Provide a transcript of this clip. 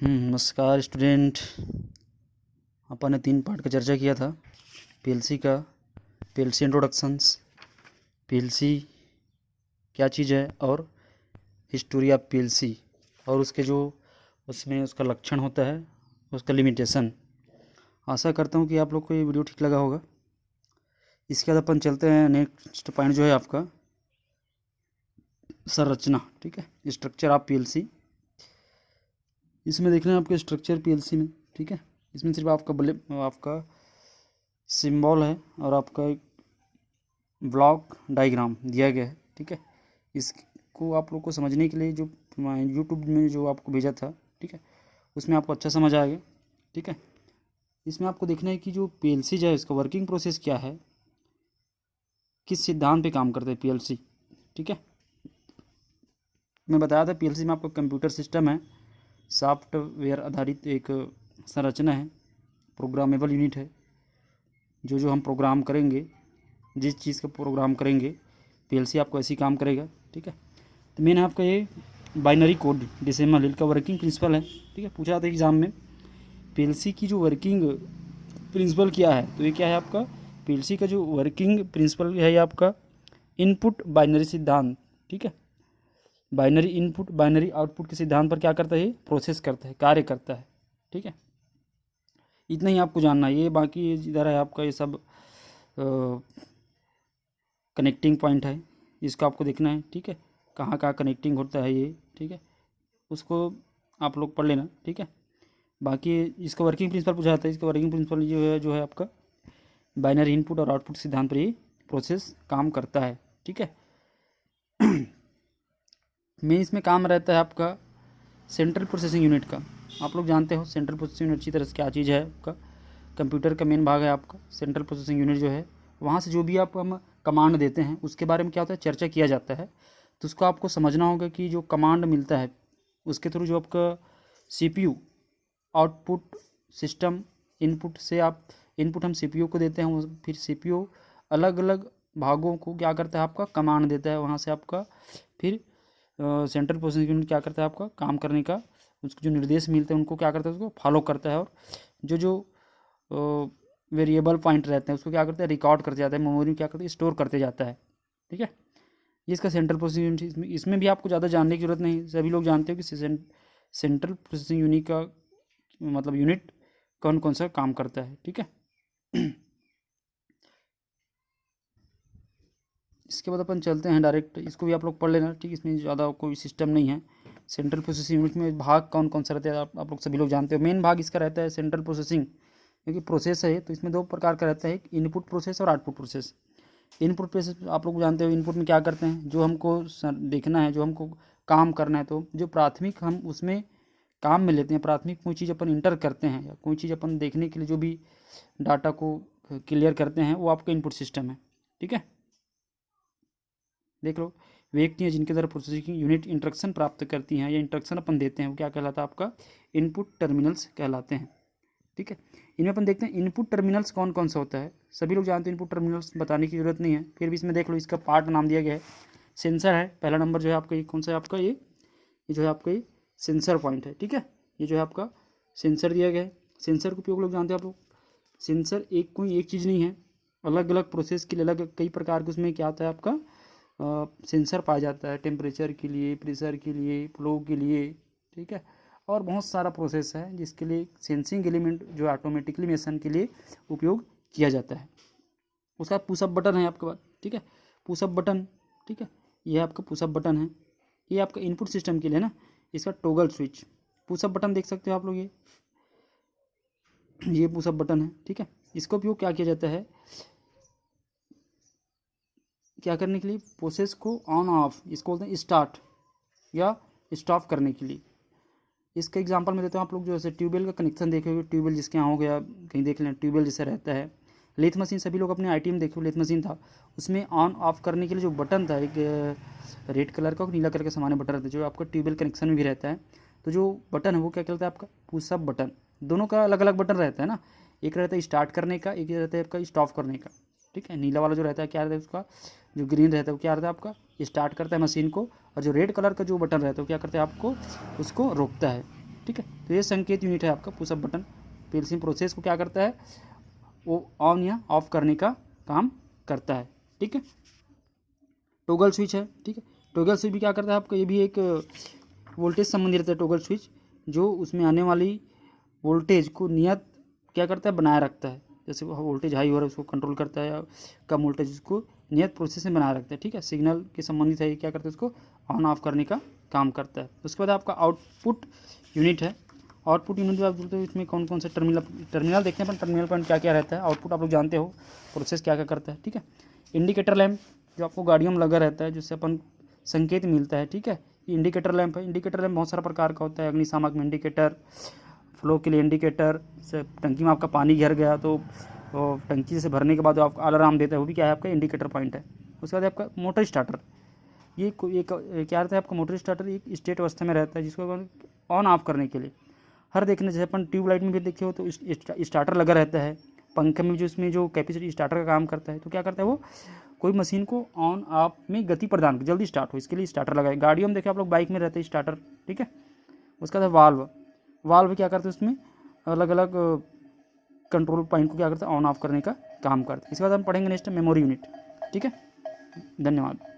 नमस्कार स्टूडेंट। अपन ने 3 पार्ट का चर्चा किया था। पीएलसी का, पीएलसी इंट्रोडक्शंस, पीएलसी क्या चीज़ है और हिस्टोरी ऑफ पीएलसी और उसके जो उसमें उसका लक्षण होता है, उसका लिमिटेशन। आशा करता हूँ कि आप लोग को ये वीडियो ठीक लगा होगा। इसके बाद अपन चलते हैं नेक्स्ट पॉइंट जो है आपका संरचना। ठीक है, स्ट्रक्चर ऑफ पीएलसी। इसमें देखना है आपके स्ट्रक्चर पीएलसी में। ठीक है, इसमें सिर्फ आपका सिंबल है और आपका एक ब्लॉक डायग्राम दिया गया है। ठीक है, इसको आप लोग को समझने के लिए जो यूट्यूब में जो आपको भेजा था, ठीक है, उसमें आपको अच्छा समझ आएगा। ठीक है, इसमें आपको देखना है कि जो पीएलसी जो है इसका वर्किंग प्रोसेस क्या है, किस सिद्धांत पे काम करते हैं पीएलसी। ठीक है, मैं बताया था पीएलसी में आपका कंप्यूटर सिस्टम है, सॉफ्टवेयर आधारित एक संरचना है, प्रोग्रामेबल यूनिट है। जो हम प्रोग्राम करेंगे, जिस चीज़ का प्रोग्राम करेंगे, पीएलसी आपको ऐसे ही काम करेगा। ठीक है, तो मेन है आपका ये बाइनरी कोड डेसिमल इसका वर्किंग प्रिंसिपल है। ठीक है, पूछा था एग्जाम में पीएलसी की जो वर्किंग प्रिंसिपल क्या है, तो ये क्या है आपका पीएलसी का जो वर्किंग प्रिंसिपल है, ये आपका इनपुट बाइनरी सिद्धांत। ठीक है, बाइनरी इनपुट बाइनरी आउटपुट के सिद्धांत पर क्या करता है, प्रोसेस करता है, कार्य करता है। ठीक है, इतना ही आपको जानना है। ये बाकी इधर है आपका ये सब कनेक्टिंग पॉइंट है, इसको आपको देखना है। ठीक है, कहाँ कहाँ कनेक्टिंग होता है ये। ठीक है, उसको आप लोग पढ़ लेना। ठीक है, बाकी इसका वर्किंग प्रिंसिपल पूछा जाता है। इसका वर्किंग प्रिंसिपल जो है आपका बाइनरी इनपुट और आउटपुट सिद्धांत पर ये प्रोसेस काम करता है। ठीक है, मेन इसमें काम रहता है आपका सेंट्रल प्रोसेसिंग यूनिट का। आप लोग जानते हो सेंट्रल प्रोसेसिंग यूनिट अच्छी तरह से क्या चीज़ है। आपका कंप्यूटर का मेन भाग है आपका सेंट्रल प्रोसेसिंग यूनिट जो है, वहाँ से जो भी आप हम कमांड देते हैं उसके बारे में क्या होता है, चर्चा किया जाता है। तो उसको आपको समझना होगा कि जो कमांड मिलता है उसके थ्रू जो आपका सीपीयू आउटपुट सिस्टम इनपुट से आप इनपुट हम सीपीयू को देते हैं, फिर सीपीयू अलग अलग भागों को क्या करता है, आपका कमांड देता है। वहाँ से आपका फिर सेंट्रल प्रोसेसिंग यूनिट क्या करता है, आपका काम करने का उसको जो निर्देश मिलते हैं उनको क्या करता है, उसको फॉलो करता है। और जो वेरिएबल पॉइंट रहते हैं उसको क्या करते हैं, रिकॉर्ड करते जाता है, मेमोरी में क्या करते हैं, स्टोर करते जाता है। ठीक है, ये इसका सेंट्रल प्रोसेसिंग यूनिट। इसमें भी आपको ज़्यादा जानने की जरूरत नहीं, सभी लोग जानते हो कि सेंट्रल प्रोसेसिंग यूनिट का मतलब यूनिट कौन कौन सा काम करता है। ठीक है, इसके बाद अपन चलते हैं डायरेक्ट, इसको भी आप लोग पढ़ लेना। ठीक, इसमें ज़्यादा कोई सिस्टम नहीं है। सेंट्रल प्रोसेसिंग यूनिट में भाग कौन कौन सा रहता है, आप लोग सभी लोग जानते हो। मेन भाग इसका रहता है सेंट्रल प्रोसेसिंग, क्योंकि प्रोसेस है तो इसमें 2 प्रकार का रहता है, एक इनपुट प्रोसेस और आउटपुट प्रोसेस। इनपुट प्रोसेस आप लोग जानते हो, इनपुट में क्या करते हैं, जो हमको देखना है, जो हमको काम करना है, तो जो प्राथमिक हम उसमें काम में लेते हैं, प्राथमिक कोई चीज़ अपन इंटर करते हैं या कोई चीज़ अपन देखने के लिए जो भी डाटा को क्लियर करते हैं, वो आपका इनपुट सिस्टम है। ठीक है, देख लो, व्यक्ति हैं जिनके द्वारा प्रोसेसिंग यूनिट इंस्ट्रक्शन प्राप्त करती हैं या इंस्ट्रक्शन अपन देते हैं, वो क्या कहलाता है, आपका इनपुट टर्मिनल्स कहलाते हैं। ठीक है, इनमें अपन देखते हैं इनपुट टर्मिनल्स कौन कौन सा होता है। सभी लोग जानते हैं, इनपुट टर्मिनल्स बताने की जरूरत नहीं है, फिर भी इसमें देख लो, इसका पार्ट नाम दिया गया है सेंसर है। पहला नंबर जो है आपका ये कौन सा है, आपका ये जो है आपका ये सेंसर पॉइंट है। ठीक है, ये जो है आपका सेंसर दिया गया है। सेंसर को उपयोग लोग जानते हैं आप लोग। सेंसर कोई एक चीज़ नहीं है, अलग अलग प्रोसेस के लिए अलग कई प्रकार के उसमें क्या आता है, आपका सेंसर पाया जाता है, टेम्परेचर के लिए, प्रेशर के लिए, फ्लो के लिए। ठीक है, और बहुत सारा प्रोसेस है जिसके लिए सेंसिंग एलिमेंट जो ऑटोमेटिकली मेशन के लिए उपयोग किया जाता है। उसका पुशअप बटन है आपके पास। ठीक है, पुशअप बटन। ठीक है, ये आपका पुशअप बटन है, ये आपका इनपुट सिस्टम के लिए ना। इसका टॉगल स्विच पुशअप बटन देख सकते हो आप लोग, ये पुशअप बटन है। ठीक है, इसका उपयोग क्या किया जाता है, क्या करने के लिए, प्रोसेस को ऑन ऑफ, इसको बोलते हैं स्टार्ट या स्टॉप करने के लिए। इसका एग्जांपल मैं देता हूँ। आप लोग जो है ट्यूबवेल का कनेक्शन देखे हुए, ट्यूबवेल जिसके यहाँ हो गया, कहीं देख लें, ट्यूबवेल जैसा रहता है। लेथ मशीन सभी लोग अपने आईटी में देखे हुए, लेथ मशीन था, उसमें ऑन ऑफ करने के लिए जो बटन था, एक रेड कलर का और नीला कलर का सामान्य बटन रहता है, जो आपका ट्यूबवेल कनेक्शन में भी रहता है। तो जो बटन है वो क्या कहलाता है, आपका पुशअप बटन। दोनों का अलग अलग बटन रहता है ना, एक रहता है स्टार्ट करने का, एक रहता है आपका स्टॉप करने का। ठीक है, नीला वाला जो रहता है क्या रहता है, उसका जो ग्रीन रहता है वो क्या रहता है, आपका स्टार्ट करता है मशीन को, और जो रेड कलर का जो बटन रहता है वो क्या करता है, आपको उसको रोकता है। ठीक है। तो ये संकेत यूनिट है आपका पुशअप बटन। पीएलसी प्रोसेस को क्या करता है, वो ऑन या ऑफ करने का काम करता है, ठीक है। टॉगल स्विच है, ठीक है। टॉगल स्विच भी क्या करता है आपका, ये भी एक वोल्टेज संबंधी रहता है टॉगल स्विच, जो उसमें आने वाली वोल्टेज को नियत क्या करता है, बनाए रखता है। जैसे वोल्टेज हाई हो रहा है उसको कंट्रोल करता है, या कम वोल्टेज उसको नियत प्रोसेस में बनाए रखता है, ठीक है। सिग्नल के संबंधित है, ये क्या करता है, उसको ऑन ऑफ करने का काम करता है। उसके बाद आपका आउटपुट यूनिट है। आउटपुट यूनिट आप बोलते हो इसमें कौन कौन से टर्मिनल देखते हैं अपन, टर्मिनल पॉइंट क्या क्या रहता है। आउटपुट आप लोग जानते हो प्रोसेस क्या क्या करता है, ठीक है। इंडिकेटर लैंप जो आपको गाड़ियों में लगा रहता है, जिससे अपन संकेत मिलता है, ठीक है। ये इंडिकेटर लैंप है। इंडिकेटर लैंप बहुत सारा प्रकार का होता है, अग्निशामक में इंडिकेटर, फ्लो के लिए इंडिकेटर, से टंकी में आपका पानी गिर गया तो टंकी से भरने के बाद जो आपको अलार्म देता है, वो भी क्या है, आपका इंडिकेटर पॉइंट है। उसके बाद आपका मोटर स्टार्टर, ये क्या रहता है आपका मोटर स्टार्टर, एक स्टेट अवस्था में रहता है, जिसको ऑन ऑफ करने के लिए हर देखने, जैसे अपन ट्यूबलाइट में भी देखे हो तो स्टार्टर लगा रहता है। पंखे में जो इसमें जो कैपेसिटी स्टार्टर का काम करता है, तो क्या करता है वो, कोई मशीन को ऑन ऑफ में गति प्रदान, जल्दी स्टार्ट हो, इसके लिए स्टार्टर लगाए। गाड़ियों में देखे आप लोग, बाइक में रहते हैं स्टार्टर, ठीक है। उसका था वाल्व। वाल्व क्या करते हैं, उसमें अलग अलग कंट्रोल पॉइंट को क्या करता है, ऑन ऑफ करने का काम करता है। इसके बाद हम पढ़ेंगे नेक्स्ट मेमोरी यूनिट, ठीक है। धन्यवाद।